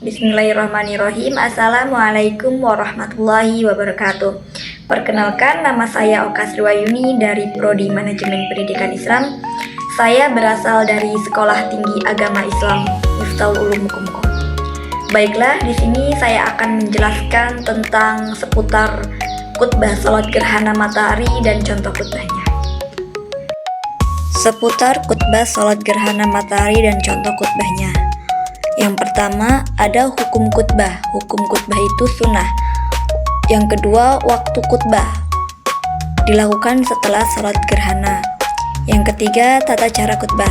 Bismillahirrahmanirrahim. Assalamualaikum warahmatullahi wabarakatuh. Perkenalkan, nama saya Oka Sriwayuni dari Prodi Manajemen Pendidikan Islam. Saya berasal dari Sekolah Tinggi Agama Islam Miftahul Ulum Mukomuko. Baiklah, di sini saya akan menjelaskan tentang seputar khutbah salat gerhana matahari dan contoh khutbahnya. Seputar khutbah salat gerhana matahari dan contoh khutbahnya. Yang pertama, ada hukum khutbah. Hukum khutbah itu sunnah. Yang kedua, waktu khutbah dilakukan setelah salat gerhana. Yang ketiga, tata cara khutbah.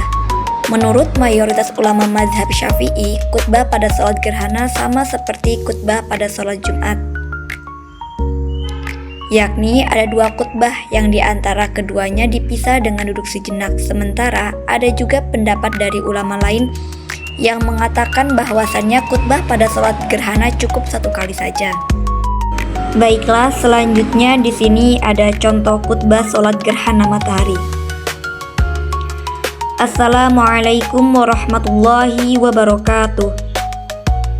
Menurut mayoritas ulama mazhab Syafi'i, khutbah pada salat gerhana sama seperti khutbah pada salat Jumat, yakni ada dua khutbah yang diantara keduanya dipisah dengan duduk sejenak. Sementara ada juga pendapat dari ulama lain yang mengatakan bahwasannya khutbah pada salat gerhana cukup satu kali saja. Baiklah, selanjutnya di sini ada contoh khutbah salat gerhana matahari. Assalamualaikum warahmatullahi wabarakatuh.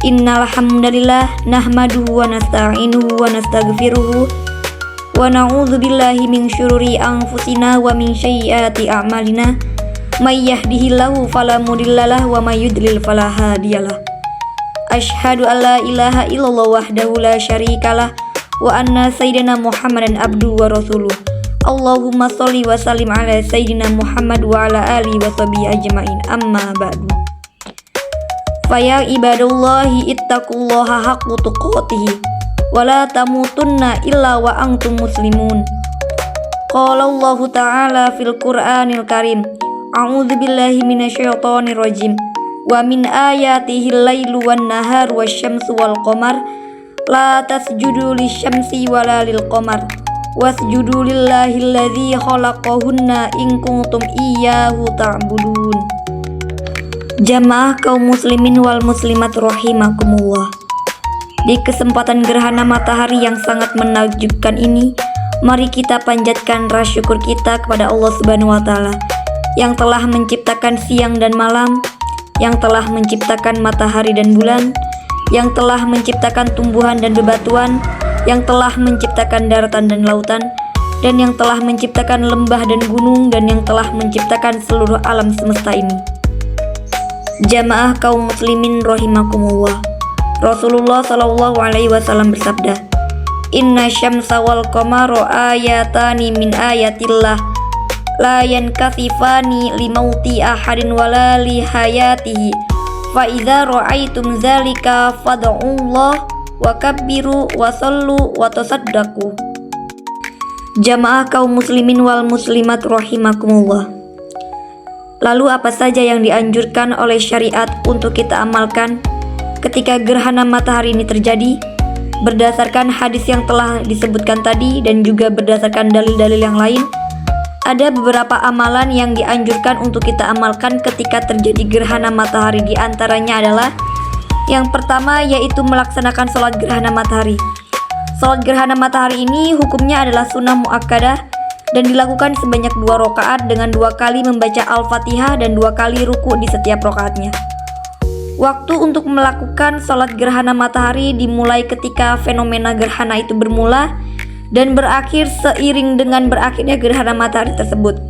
Innal hamdalillah nahmaduhu wa nasta'inuhu wa nastaghfiruhu wa na'udzu billahi min syururi anfusina wa min sayyiati a'malina. May yahdihillahu fala mudhillalah wa may yudlil fala hadiyalah. Asyhadu an la ilaha illallah wahdahu la syarikalah wa anna sayyidina Muhammadan abduhu wa rasuluh. Allahumma sholli wa sallim ala sayyidina Muhammad wa ala alihi wa sahbihi ajmain. Amma ba'du. Faya ibadallahi ittaqullaha haqqa tuqatih wa la tamutunna illa wa antum muslimun. Qala Allah ta'ala fil Qur'anil Karim. A'udzu billahi minasyaitonir rajim. Wa min ayatihil lailu wan nahar wasyamsu wal qamar la tasjudu lisyamsi wala lil qamar wasjudu lillahi alladzi khalaqahunna in kuntum iyyahu ta'budun. Jamaah kaum muslimin wal muslimat rahimakumullah. Di kesempatan gerhana matahari yang sangat menakjubkan ini, mari kita panjatkan rasa syukur kita kepada Allah Subhanahu wa taala yang telah menciptakan siang dan malam, yang telah menciptakan matahari dan bulan, yang telah menciptakan tumbuhan dan bebatuan, yang telah menciptakan daratan dan lautan, dan yang telah menciptakan lembah dan gunung, dan yang telah menciptakan seluruh alam semesta ini. Jamaah kaum muslimin rahimakumullah. Rasulullah sallallahu alaihi wasallam bersabda, "Inna syamsa wal qamara ayatani min ayatillah la yankasifani limauti ahadin wala li hayatihi fa idza ra'aitum dzalika fad'ullah wa kabbiru wa sallu wa tasaddaqu." Jamaah kaum muslimin wal muslimat rahimakumullah. Lalu apa saja yang dianjurkan oleh syariat untuk kita amalkan ketika gerhana matahari ini terjadi? Berdasarkan hadis yang telah disebutkan tadi dan juga berdasarkan dalil-dalil yang lain, ada beberapa amalan yang dianjurkan untuk kita amalkan ketika terjadi gerhana matahari. Di antaranya adalah yang pertama, yaitu melaksanakan sholat gerhana matahari. Sholat gerhana matahari ini hukumnya adalah sunnah muakkadah dan dilakukan sebanyak 2 rakaat dengan 2 kali membaca Al-Fatihah dan 2 kali ruku di setiap rakaatnya. Waktu untuk melakukan sholat gerhana matahari dimulai ketika fenomena gerhana itu bermula dan berakhir seiring dengan berakhirnya gerhana matahari tersebut.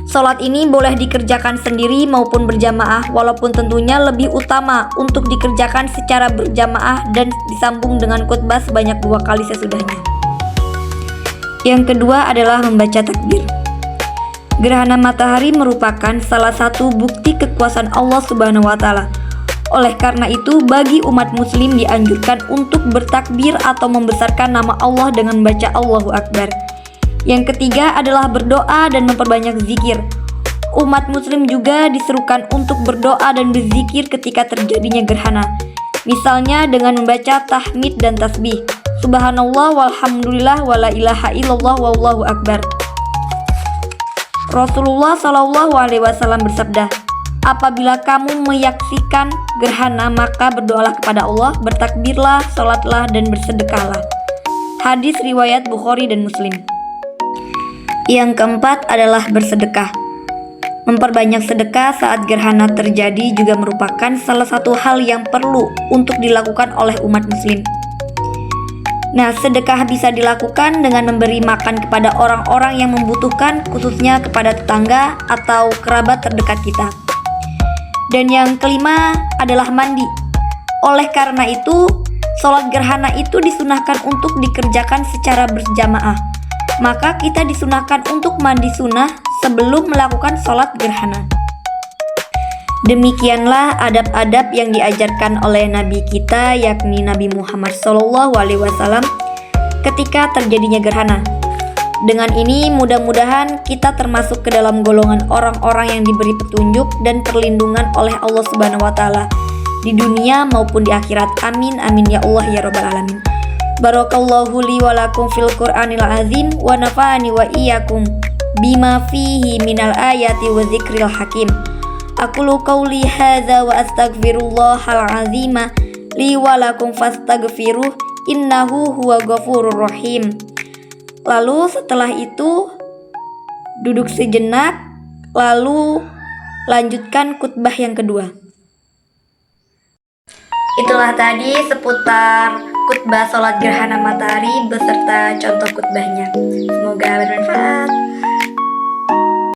Sholat ini boleh dikerjakan sendiri maupun berjamaah, walaupun tentunya lebih utama untuk dikerjakan secara berjamaah dan disambung dengan khutbah sebanyak 2 kali sesudahnya. Yang kedua adalah membaca takbir. Gerhana matahari merupakan salah satu bukti kekuasaan Allah Subhanahu wa taala. Oleh karena itu, bagi umat muslim dianjurkan untuk bertakbir atau membesarkan nama Allah dengan membaca Allahu Akbar. Yang ketiga adalah berdoa dan memperbanyak zikir. Umat muslim juga diserukan untuk berdoa dan berzikir ketika terjadinya gerhana. Misalnya dengan membaca tahmid dan tasbih, subhanallah walhamdulillah wala ilaha illallah wallahu akbar. Rasulullah sallallahu alaihi wasallam bersabda, "Apabila kamu menyaksikan gerhana, maka berdoalah kepada Allah, bertakbirlah, salatlah, dan bersedekahlah." Hadis riwayat Bukhari dan Muslim. Yang keempat adalah bersedekah. Memperbanyak sedekah saat gerhana terjadi juga merupakan salah satu hal yang perlu untuk dilakukan oleh umat muslim. Nah, sedekah bisa dilakukan dengan memberi makan kepada orang-orang yang membutuhkan, khususnya kepada tetangga atau kerabat terdekat kita. Dan yang kelima adalah mandi. Oleh karena itu, sholat gerhana itu disunahkan untuk dikerjakan secara berjamaah. Maka kita disunahkan untuk mandi sunnah sebelum melakukan sholat gerhana. Demikianlah adab-adab yang diajarkan oleh Nabi kita, yakni Nabi Muhammad SAW ketika terjadinya gerhana. Dengan ini mudah-mudahan kita termasuk ke dalam golongan orang-orang yang diberi petunjuk dan perlindungan oleh Allah Subhanahu wa taala di dunia maupun di akhirat. Amin amin ya Allah ya rabbal alamin. Barakallahu li wa lakum fil Qur'anil azim wa nafa'ani wa iyyakum bima fihi minal ayati wa dzikril hakim. Aqulu qawli hadza wa astaghfirullahal azima li wa lakum fastaghfiruh innahu huwa ghafurur rahim. Lalu setelah itu duduk sejenak, lalu lanjutkan khutbah yang kedua. Itulah tadi seputar khutbah sholat gerhana matahari beserta contoh khutbahnya. Semoga bermanfaat.